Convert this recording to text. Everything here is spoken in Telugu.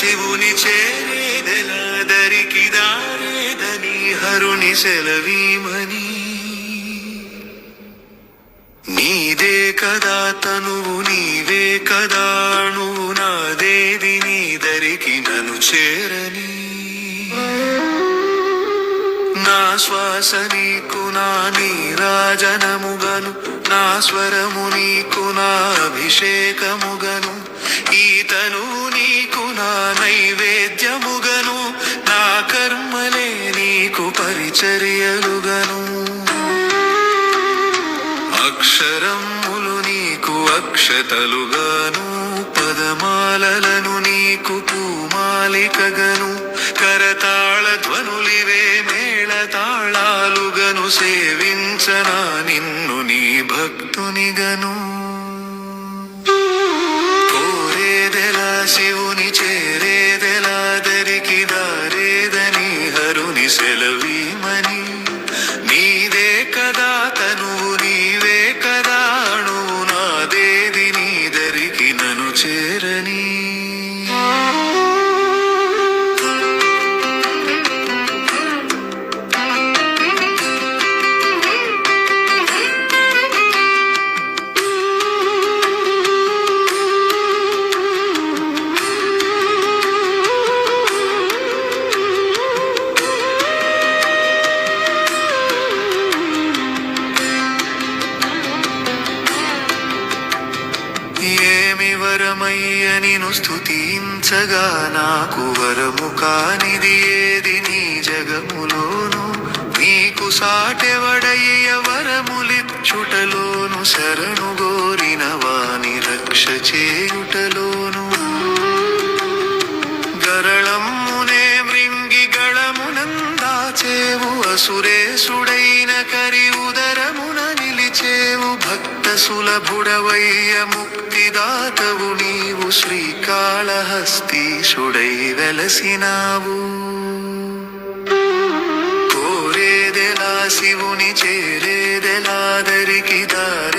శివుని చేరేదెలా దరికి దారేదని హరుని సెలవీమని. నీదే కదా తనువు నీవే కదా నువ్వు నాదేది నీ దరికి నన్ను చేరని. నా శ్వాస నీకు నా నీరాజనముగను నా స్వరము నీకు నా అభిషేకముగను ఈతను నీకు నా నైవేద్యముగను నా కర్మలే నీకు పరిచర్యలుగను. అక్షరములు నీకు అక్షతలుగాను పదమాలలను నీకు పూమాలికగను కరతాళ ధ్వనులివే మేళతాళాలుగను సేవించనా నిన్ను నీ భక్తునిగను. కోరేదెలా శివుని చేరేదెలా దరికి దారేదని హరుని సెలవీమని. నీదే కదా తనువు నీవే కదా నువ్వు నాదేది నీ దరికి నన్ను చేరని. ఏమి వరమయ్య నిను స్తుతించగా నాకు వరము కానిది ఏది నీ జగములోను. నీకు సాటెవడయ్య వరములిచ్చుటలోను శరణు గోరిన వాని రక్ష చేయుటలోను. గరళమ్మునే మృంగి గళమునందాచేవు అసురేసుడైన కరి ఉదరమున నిలిచేవు భక్త సులభుడవయ్య ముక్తిదాతవు నీవు శ్రీకాళహస్తీశుడై వెలసినావు. కోరేదెలా శివుని చేరేదెలా దరికి దారి